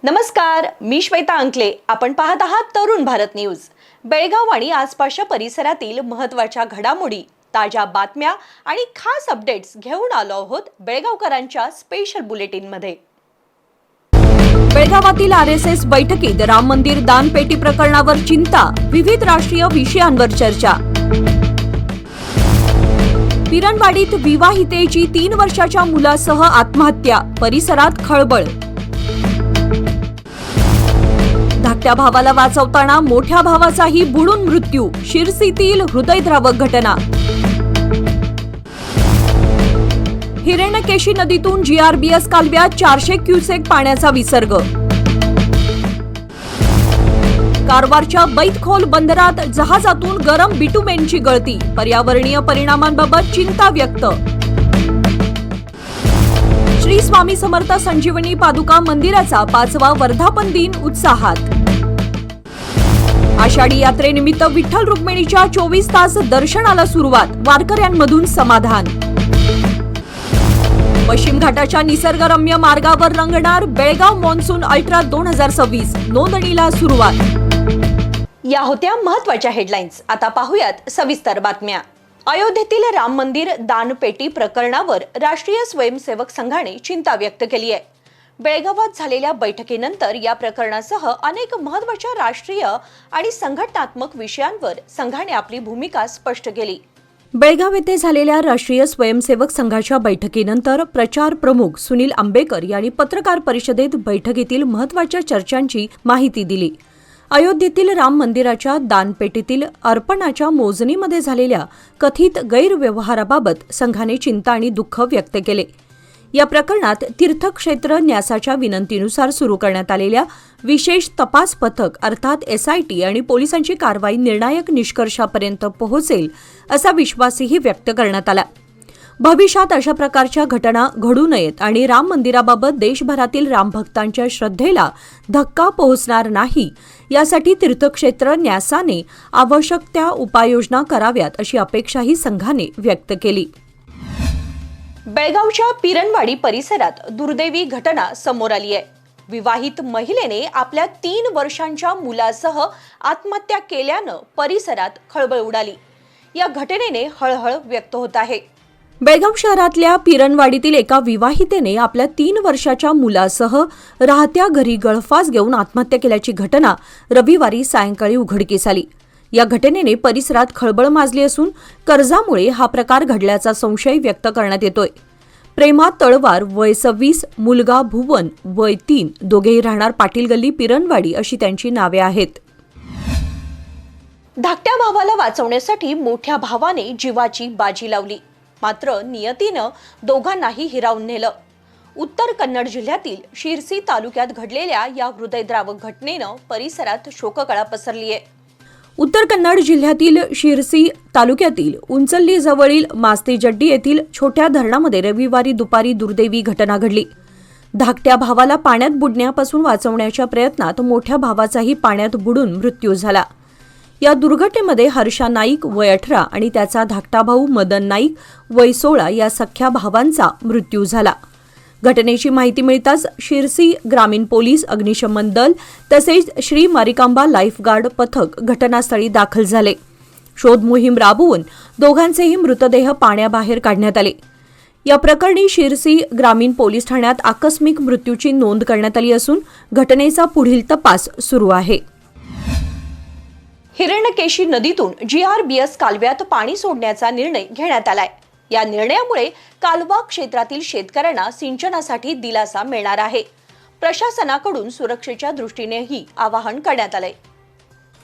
नमस्कार, मी श्वेता अंकले. आपण पाहत आहात तरुण भारत न्यूज. बेळगाव आणि आसपासच्या परिसरातील महत्त्वाच्या घडामोडी, ताज्या बातम्या आणि खास अपडेट्स घेऊन आलो आहोत बेळगावकरांच्या स्पेशल बुलेटिन मध्ये. बेळगावातील आरएसएस बैठकीत राम मंदिर दानपेटी प्रकरणावर चिंता, विविध राष्ट्रीय विषयांवर चर्चा. पिरणवाडीत विवाहितेची 3 वर्षाच्या मुलासह आत्महत्या, परिसरात खळबळ. धाकट्या भावाला वाचवताना मोठ्या भावाचाही बुडून मृत्यू, शिरसीतील हृदयद्रावक घटना. हिरण्यकेशी नदीतून जीआरबीएस कालव्यात 400 क्युसेक पाण्याचा विसर्ग. कारवारच्या बैतखोल बंदरात जहाजातून गरम बिटुमेनची गळती, पर्यावरणीय परिणामांबाबत चिंता व्यक्त. श्री स्वामी समर्थ संजीवनी पादुका मंदिराचा 5वा वर्धापन दिन उत्साहात. आषाढी यात्रेनिमित्त विठ्ठल रुक्मिणीच्या 24 तास दर्शनाला सुरुवात, वारकऱ्यांमधून समाधान. पश्चिम घाटाच्या निसर्गरम्य मार्गावर रंगणार बेळगाव मॉन्सून अल्ट्रा 2026, नोंदणीला सुरुवात. या होत्या महत्त्वाच्या हेडलाईन्स. आता पाहूयात सविस्तर बातम्या. अयोध्येतील राम मंदिर दानपेटी प्रकरणावर राष्ट्रीय स्वयंसेवक संघाने चिंता व्यक्त केली आहे. बेळगावात झालेल्या बैठकीनंतर या प्रकरणासह अनेक महत्त्वाच्या राष्ट्रीय आणि संघटनात्मक विषयांवर संघाने आपली भूमिका स्पष्ट केली. बेळगाव येथे झालेल्या राष्ट्रीय स्वयंसेवक संघाच्या बैठकीनंतर प्रचार प्रमुख सुनील आंबेकर यांनी पत्रकार परिषदेत बैठकीतील महत्त्वाच्या चर्चांची माहिती दिली. अयोध्येतील राम मंदिराच्या दानपेटीतील अर्पणाच्या मोजणीमध्ये झालेल्या कथित गैरव्यवहाराबाबत संघाने चिंता आणि दुःख व्यक्त केले. या प्रकरणात तीर्थक्षेत्र न्यासाच्या विनंतीनुसार सुरू करण्यात आलेल्या विशेष तपास पथक अर्थात एसआयटी आणि पोलिसांची कारवाई निर्णायक निष्कर्षापर्यंत पोहोचेल असा विश्वासही व्यक्त करण्यात आला. भविष्यात अशा प्रकारच्या घटना घडू नयेत आणि राम मंदिराबाबत देशभरातील रामभक्तांच्या श्रद्धेला धक्का पोहोचणार नाही यासाठी तीर्थक्षेत्र न्यासाने आवश्यक त्या उपाययोजना कराव्यात अशी अपेक्षाही संघाने व्यक्त केली. बेळगावच्या पिरणवाडी परिसरात दुर्दैवी घटना समोर आली आहे. विवाहित महिलेने आपल्या 3 वर्षांच्या मुलासह आत्महत्या केल्यानं परिसरात खळबळ उडाली. या घटनेने हळहळ व्यक्त होत आहे. बेळगाव शहरातल्या पिरणवाडीतील एका विवाहितेने आपल्या 3 वर्षाच्या मुलासह राहत्या घरी गळफास घेऊन आत्महत्या केल्याची घटना रविवारी सायंकाळी उघडकीस आली. या घटनेने परिसरात खळबळ माजली असून कर्जामुळे हा प्रकार घडल्याचा संशय व्यक्त करण्यात येतोय. प्रेमा तळवार वय 26, मुलगा भुवन वय 3, दोघेही राहणार पाटील गल्ली पिरणवाडी अशी त्यांची नावे आहेत. धाकट्या भावाला वाचवण्यासाठी मोठ्या भावाने जीवाची बाजी लावली, मात्र नियतीनं दोघांनाही हिरावून नेलं. उत्तर कन्नड जिल्ह्यातील शिरसी तालुक्यात घडलेल्या या हृदयद्रावक घटनेनं परिसरात शोककळा पसरली आहे. उत्तर कन्नड जिल्ह्यातील शिरसी तालुक्यातील उंचल्ली जवळील मास्तेजड्डी येथील छोट्या धरणामध्ये रविवारी दुपारी दुर्दैवी घटना घडली. धाकट्या भावाला पाण्यात बुडण्यापासून वाचवण्याच्या प्रयत्नात मोठ्या भावाचाही पाण्यात बुडून मृत्यू झाला. या दुर्घटनेमध्ये हर्षा नाईक वय 18 आणि त्याचा धाकटा भाऊ मदन नाईक वय 16 या सख्या भावांचा मृत्यू झाला. घटनेची माहिती मिळताच शिरसी ग्रामीण पोलीस, अग्निशमन दल तसेच श्री मारिकांबा लाईफगार्ड पथक घटनास्थळी दाखल झाले. शोध मोहीम राबवून दोघांचेही मृतदेह पाण्याबाहेर काढण्यात आले. या प्रकरणी शिरसी ग्रामीण पोलीस ठाण्यात आकस्मिक मृत्यूची नोंद करण्यात आली असून घटनेचा पुढील तपास सुरू आहे. हिरण्यकेशी नदीतून जीआरबीएस कालव्यात पाणी सोडण्याचा निर्णय घेण्यात आलाय. या निर्णयामुळे कालवा क्षेत्रातील शेतकऱ्यांना सिंचनासाठी दिलासा मिळणार आहे. प्रशासनाकडून सुरक्षेच्या दृष्टीनेही आवाहन करण्यात आलंय.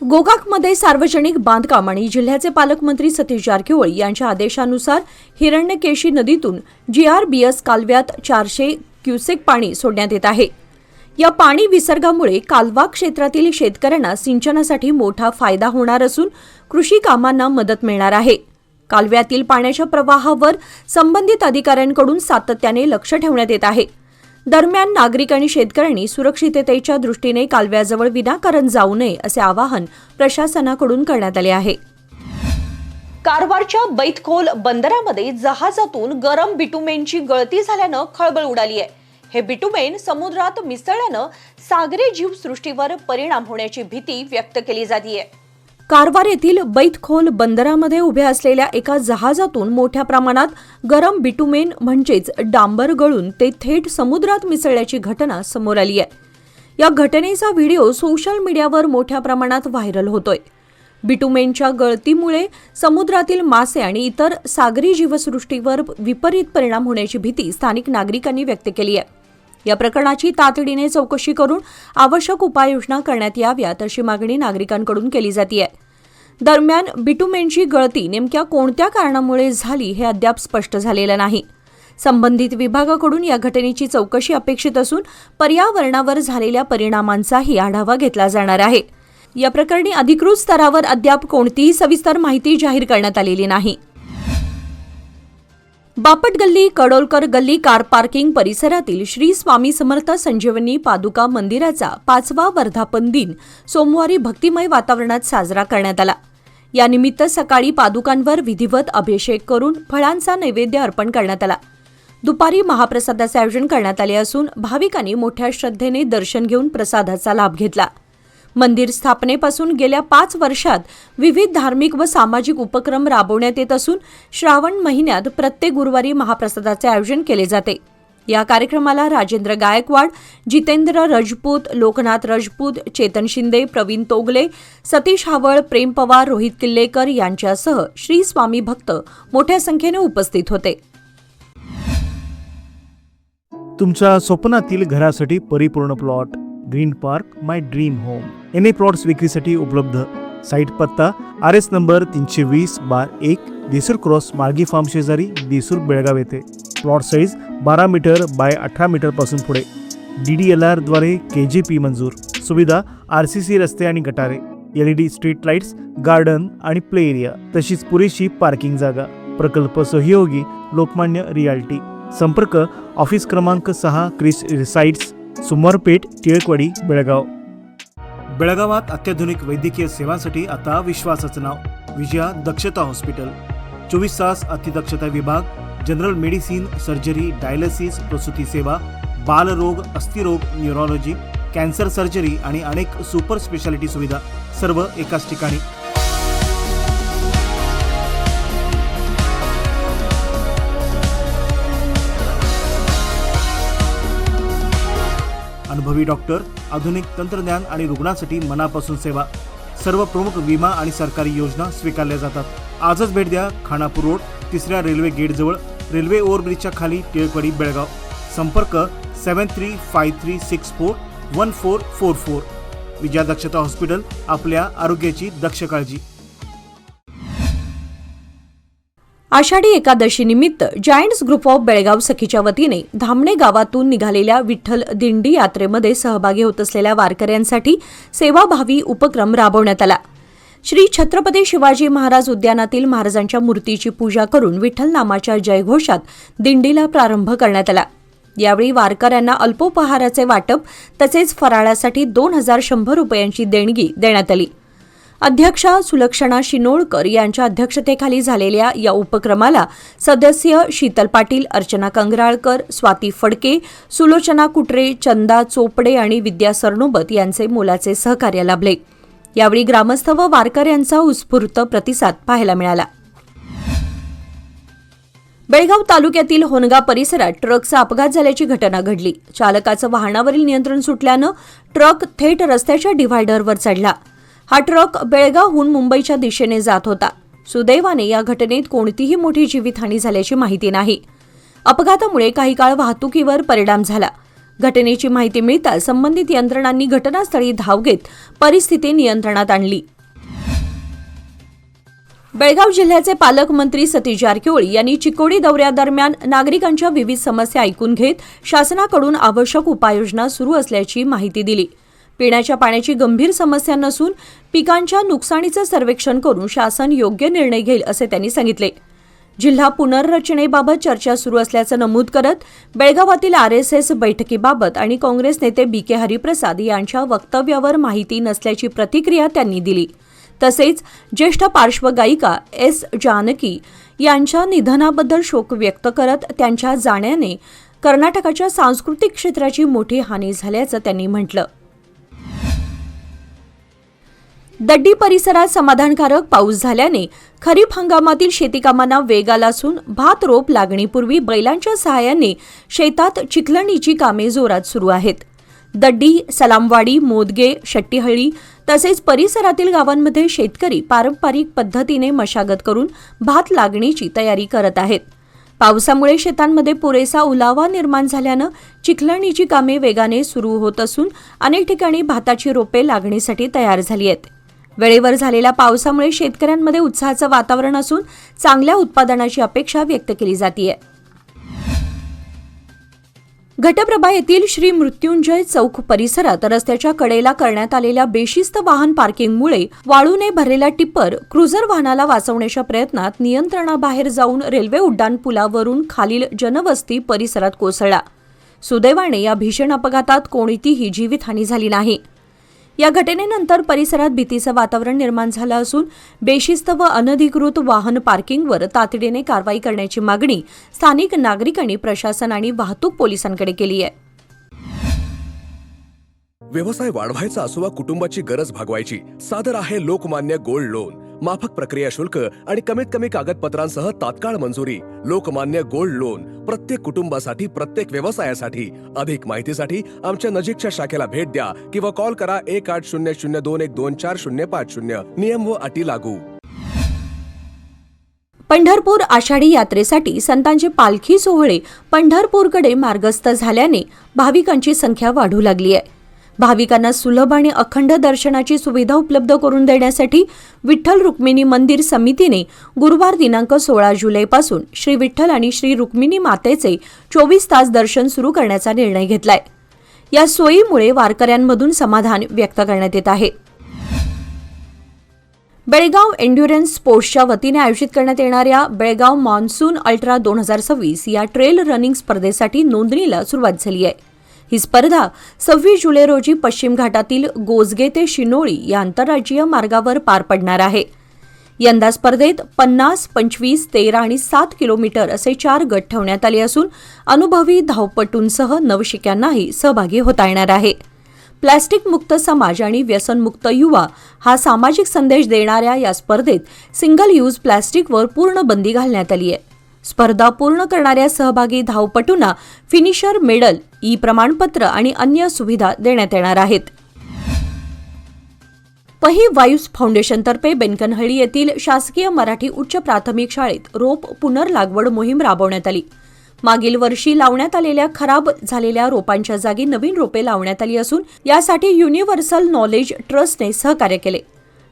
गोकाकमध्ये सार्वजनिक बांधकाम आणि जिल्ह्याचे पालकमंत्री सतीश जारकिहोळी यांच्या आदेशानुसार हिरण्यकेशी नदीतून जीआरबीएस कालव्यात 400 क्युसेक पाणी सोडण्यात येत आहे. या पाणी विसर्गामुळे कालवा क्षेत्रातील शेतकऱ्यांना सिंचनासाठी मोठा फायदा होणार असून कृषी कामांना मदत मिळणार आहे. कालव्यातील पाण्याच्या प्रवाहावर संबंधित अधिकाऱ्यांकडून सातत्याने लक्ष ठेवण्यात येत आहे. दरम्यान नागरिक आणि शेतकऱ्यांनी सुरक्षिततेच्या दृष्टीने कालव्याजवळ विनाकारण जाऊ नये असे आवाहन प्रशासनाकडून करण्यात आले आहे. कारवारच्या बैतखोल बंदरामध्ये जहाजातून गरम बिटुमेनची गळती झाल्यानं खळबळ उडाली आहे. हे बिटुमेन समुद्रात मिसळल्यानं सागरी जीवसृष्टीवर परिणाम होण्याची भीती व्यक्त केली जातीये. कारवार येथील बैतखोल बंदरामध्ये उभ्या असलेल्या एका जहाजातून मोठ्या प्रमाणात गरम बिटुमेन म्हणजेच डांबर गळून ते थेट समुद्रात मिसळल्याची घटना समोर आली आहे. या घटनेचा व्हिडिओ सोशल मीडियावर मोठ्या प्रमाणात व्हायरल होतोय. बिटुमेनच्या गळतीमुळे समुद्रातील मासे आणि इतर सागरी जीवसृष्टीवर विपरीत परिणाम होण्याची भीती स्थानिक नागरिकांनी व्यक्त केली आहे. या प्रकरणाची तातडीने चौकशी करून आवश्यक उपाययोजना करण्यात याव्यात अशी मागणी नागरिकांकडून केली जाते. दरम्यान बिटुमेनची गळती नेमक्या कोणत्या कारणामुळे झाली हे अद्याप स्पष्ट झालेलं नाही. संबंधित विभागाकडून या घटनेची चौकशी अपेक्षित असून पर्यावरणावर झालेल्या परिणामांचाही आढावा घेतला जाणार आहे. या प्रकरणी अधिकृत स्तरावर अद्याप कोणतीही सविस्तर माहिती जाहीर करण्यात आलेली नाही. बापट गल्ली कडोलकर गल्ली कार पार्किंग परिसरातील श्री स्वामी समर्थ संजीवनी पादुका मंदिराचा 5वा वर्धापन दिन सोमवारी भक्तिमय वातावरणात साजरा करण्यात आला. यानिमित्त सकाळी पादुकांवर विधिवत अभिषेक करून फळांचा नैवेद्य अर्पण करण्यात आला. दुपारी महाप्रसादाचे आयोजन करण्यात आले असून भाविकांनी मोठ्या श्रद्धेने दर्शन घेऊन प्रसादाचा लाभ घेतला. मंदिर स्थापनेपासून गेल्या 5 वर्षात विविध धार्मिक व सामाजिक उपक्रम राबवण्यात येत असून श्रावण महिन्यात प्रत्येक गुरुवारी महाप्रसादाचे आयोजन केले जाते. या कार्यक्रमाला राजेंद्र गायकवाड, जितेंद्र राजपूत, लोकनाथ राजपूत, चेतन शिंदे, प्रवीण तोगले, सतीश हावळ, प्रेम पवार, रोहित किल्लेकर यांच्यासह श्री स्वामी भक्त मोठ्या संख्येने उपस्थित होते. तुमच्या स्वप्नातील घरासाठी परिपूर्ण plot green park my dream home. NA plots विक्रीसाठी उपलब्ध. साईट पत्ता RS नंबर 320/1 देसूर क्रॉस मार्गी फार्म शेजारी देसूर बेळगाव येथे. Plot size 12 metre by 18 metre पासून पुढे. DDLR द्वारे KJP मंजूर. सुविधा RCC रस्ते आणि गटारे, LED स्ट्रीट लाईट्स, गार्डन आणि प्ले एरिया, तशीच पुरेशी पार्किंग जागा. प्रकल्प सहयोगी लोकमान्य रियाल्टी. संपर्क ऑफिस क्रमांक 6 क्रिस रिसाइड्स, सुमरपेठ, टिळकवाडी, बेळगाव. बेळगावात अत्याधुनिक वैद्यकीय सेवांसाठी आता विश्वासाचं नाव विजया दक्षता हॉस्पिटल. 24 तास अतिदक्षता विभाग, जनरल मेडिसिन, सर्जरी, डायलिसिस, प्रसूती सेवा, बालरोग, अस्थिरोग, न्यूरोलॉजी, कॅन्सर सर्जरी आणि अनेक सुपर स्पेशालिटी सुविधा सर्व एकाच ठिकाणी. अनुभवी डॉक्टर, आधुनिक तंत्रज्ञान आणि रुग्णांसाठी मनापासून सेवा. सर्व प्रमुख विमा आणि सरकारी योजना स्वीकारल्या जातात. आजच भेट द्या. खानापूर रोड, 3ऱ्या रेल्वे गेट जवळ, रेल्वे ओव्हरब्रिजच्या खाली, टिळकवाडी, बेळगाव. संपर्क 7353641444. विजया दक्षता हॉस्पिटल, आपल्या आरोग्याची दक्ष काळजी. आषाढी एकादशी निमित्त जायंट्स ग्रुप ऑफ बेळगाव सखीच्या वतीने धामणे गावातून निघालेल्या विठ्ठल दिंडी यात्रेमध्ये सहभागी होत असलेल्या वारकऱ्यांसाठी सेवाभावी उपक्रम राबवण्यात आला. श्री छत्रपती शिवाजी महाराज उद्यानातील महाराजांच्या मूर्तीची पूजा करून विठ्ठल नामाच्या जयघोषात दिंडीला प्रारंभ करण्यात आला. यावेळी वारकऱ्यांना अल्पोपहाराचे वाटप तसेच फराळासाठी 2100 रुपयांची देणगी देण्यात आली. अध्यक्षा सुलक्षणा शिनोळकर यांच्या अध्यक्षतेखाली झालेल्या या उपक्रमाला सदस्य शीतल पाटील, अर्चना कंगराळकर, स्वाती फडके, सुलोचना कुटरे, चंदा चोपडे आणि विद्या सरनोबत यांचे मोलाचे सहकार्य लाभले. यावेळी ग्रामस्थ व वारकऱ्यांचा उत्स्फूर्त प्रतिसाद पाहायला मिळाला. बेळगाव तालुक्यातील होनगा परिसरात ट्रकचा अपघात झाल्याची घटना घडली. चालकाचं वाहनावरील नियंत्रण सुटल्यानं ट्रक थेट रस्त्याच्या डिव्हायडरवर चढला. हा ट्रक बेळगावहून मुंबईच्या दिशेने जात होता. सुदैवाने या घटनेत कोणतीही मोठी जीवितहानी झाल्याची माहिती नाही. अपघातामुळे काही काळ वाहतुकीवर परिणाम झाला. घटनेची माहिती मिळताच संबंधित यंत्रणांनी घटनास्थळी धाव घेत परिस्थिती नियंत्रणात आणली. बेळगाव जिल्ह्याचे पालकमंत्री सतीश जारकिहोळी यांनी चिकोडी दौऱ्यादरम्यान नागरिकांच्या विविध समस्या ऐकून घेत शासनाकडून आवश्यक उपाययोजना सुरू असल्याची माहिती दिली. पिण्याच्या पाण्याची गंभीर समस्या नसून पिकांच्या नुकसानीचं सर्वेक्षण करून शासन योग्य निर्णय घेईल असे त्यांनी सांगितले. जिल्हा पुनर्रचनेबाबत चर्चा सुरू असल्याचं नमूद करत बेळगावातील RSS बैठकीबाबत आणि काँग्रेस नेते BK हरिप्रसाद यांच्या वक्तव्यावर माहिती नसल्याची प्रतिक्रिया त्यांनी दिली. तसेच ज्येष्ठ पार्श्वगायिका S. जानकी यांच्या निधनाबद्दल शोक व्यक्त करत त्यांच्या जाण्याने कर्नाटकाच्या सांस्कृतिक क्षेत्राची मोठी हानी झाल्याचं त्यांनी म्हटलं. दड्डी परिसरात समाधानकारक पाऊस झाल्याने खरीप हंगामातील शेतीकामांना वेग आला असून भात रोप लागणीपूर्वी बैलांच्या सहाय्याने शेतात चिखलणीची कामे जोरात सुरू आहेत. दड्डी, सलामवाडी, मोदगे, शट्टीहळ्ळी तसेच परिसरातील गावांमध्ये शेतकरी पारंपरिक पद्धतीने मशागत करून भात लागणीची तयारी करत आहेत. पावसामुळे शेतांमध्ये पुरेसा ओलावा निर्माण झाल्यानं चिखलणीची कामे वेगाने सुरू होत असून अनेक ठिकाणी भाताची रोपे लागणीसाठी तयार झाली आहेत. वेळेवर झालेल्या पावसामुळे शेतकऱ्यांमध्ये उत्साहाचं वातावरण असून चांगल्या उत्पादनाची अपेक्षा व्यक्त केली जाते. घटप्रभा येथील श्री मृत्युंजय चौक परिसरात रस्त्याच्या कडेला करण्यात आलेल्या बेशिस्त वाहन पार्किंगमुळे वाळूने भरलेला टिप्पर क्रुझर वाहनाला वाचवण्याच्या प्रयत्नात नियंत्रणाबाहेर जाऊन रेल्वे उड्डाण पुलावरून खालील जनवस्ती परिसरात कोसळला. सुदैवाने या भीषण अपघातात कोणतीही जीवितहानी झाली नाही. या घटनेनंतर परिसरात भीतीचं वातावरण निर्माण झालं असून बेशिस्त व अनधिकृत वाहन पार्किंगवर तातडीने कारवाई करण्याची मागणी स्थानिक नागरिकांनी प्रशासन आणि वाहतूक पोलिसांकडे केली आहे. व्यवसाय वाढवायचा असो वा कुटुंबाची गरज भागवायची, सादर आहे लोकमान्य गोल्ड लोन. माफक प्रक्रिया शुल्क आणि कमीत कमी कागदपत्रांसह तात्काळ मंजुरी. लोकमान्य गोल्ड लोन प्रत्येक कुटुंबासाठी, प्रत्येक व्यवसायासाठी. अधिक माहितीसाठी आमच्या नजीकच्या शाखेला भेट द्या किंवा कॉल करा 1800212450. नियम व अटी लागू. पंढरपूर आषाढी यात्रेसाठी संतांचे पालखी सोहळे पंढरपूरकडे मार्गस्थ झाल्याने भाविकांची संख्या वाढू लागली आहे. भाविकांना सुलभ आणि अखंड दर्शनाची सुविधा उपलब्ध करून देण्यासाठी विठ्ठल रुक्मिणी मंदिर समितीने गुरुवार दिनांक 16 जुलैपासून श्री विठ्ठल आणि श्री रुक्मिणी मातेचे 24 तास दर्शन सुरू करण्याचा निर्णय घेतलाय. या सोयीमुळे वारकऱ्यांमधून समाधान व्यक्त करण्यात येत आहे. बेळगाव एन्ड्युरन्स स्पोर्ट्सच्या वतीने आयोजित करण्यात येणाऱ्या बेळगाव मान्सून अल्ट्रा 2026 या ट्रेल रनिंग स्पर्धेसाठी नोंदणीला सुरुवात झाली आहे. ही स्पर्धा 26 जुलै रोजी पश्चिम घाटातील गोजगे ते शिनोळी या आंतरराज्यीय मार्गावर पार पडणार आहे. यंदा स्पर्धेत 50, 25, 13 आणि 7 किलोमीटर असे 4 गट ठेवण्यात आले असून अनुभवी धावपटूंसह नवशिक्यांनाही सहभागी होता येणार आहे. प्लॅस्टिक मुक्त समाज आणि व्यसनमुक्त युवा हा सामाजिक संदेश देणाऱ्या या स्पर्धेत सिंगल यूज प्लॅस्टिकवर पूर्ण बंदी घालण्यात आली आहे. स्पर्धा पूर्ण करणाऱ्या सहभागी धावपटूंना फिनिशर मेडल, ई प्रमाणपत्र आणि अन्य सुविधा देण्यात येणार आहेत. पही वाईव्स फाउंडेशनतर्फे बेनकनहळ्ळी येथील शासकीय मराठी उच्च प्राथमिक शाळेत रोप पुनर्लागवड मोहीम राबवण्यात आली. मागील वर्षी लावण्यात आलेल्या खराब झालेल्या रोपांच्या जागी नवीन रोपे लावण्यात आली असून यासाठी युनिव्हर्सल नॉलेज ट्रस्टने सहकार्य केले.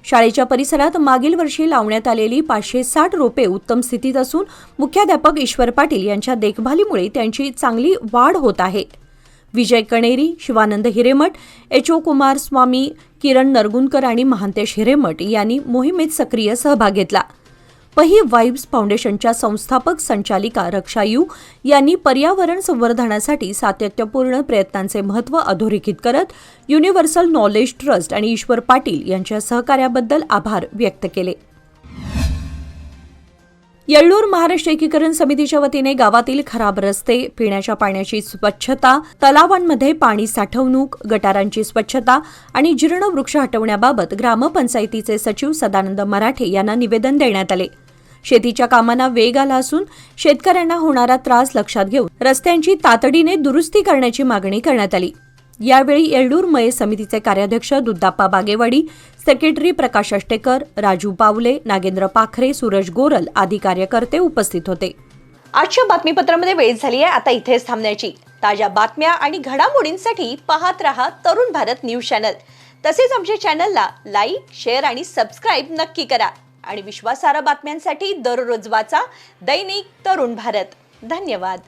शाळेच्या परिसरात मागील वर्षी लावण्यात आलेली 560 रोपे उत्तम स्थितीत असून मुख्याध्यापक ईश्वर पाटील यांच्या देखभालीमुळे त्यांची चांगली वाढ होत आहे. विजय कणेरी, शिवानंद हिरेमठ, एच.ओ. कुमार स्वामी, किरण नरगुणकर आणि महांतेश हिरेमठ यांनी मोहिमेत सक्रिय सहभाग घेतला. पही वाईव्स फाउंडेशनच्या संस्थापक संचालिका रक्षा यू यांनी पर्यावरण संवर्धनासाठी सातत्यपूर्ण प्रयत्नांचे महत्त्व अधोरेखित करत युनिव्हर्सल नॉलेज ट्रस्ट आणि ईश्वर पाटील यांच्या सहकार्याबद्दल आभार व्यक्त केले. येळ्ळूर महाराष्ट्र एकीकरण समितीच्या वतीने गावातील खराब रस्ते, पिण्याच्या पाण्याची स्वच्छता, तलावांमध्ये पाणी साठवणूक, गटारांची स्वच्छता आणि जीर्ण वृक्ष हटवण्याबाबत ग्रामपंचायतीचे सचिव सदानंद मराठे यांना निवेदन देण्यात आले. शेतीच्या कामांना वेग आला असून शेतकऱ्यांना होणारा त्रास लक्षात घेऊन रस्त्यांची तातडीने दुरुस्ती करण्याची मागणी करण्यात आली. यावेळी येळ्ळूर मये समितीचे कार्याध्यक्ष दुद्दाप्पा बागेवाडी, सेक्रेटरी प्रकाश अष्टेकर, राजू पावले, नागेंद्र पाखरे, सूरज गोरल आदी कार्यकर्ते उपस्थित होते. आजच्या बातमीपत्रामध्ये वेळ झाली आहे आता इथेच थांबण्याची. ताज्या बातम्या आणि घडामोडींसाठी पाहत रहा तरुण भारत न्यूज चॅनल. तसेच आमच्या चॅनलला लाईक, शेअर आणि सबस्क्राईब नक्की करा. आणि विश्वासार्ह बातम्यांसाठी दररोज वाचा दैनिक तरुण भारत. धन्यवाद.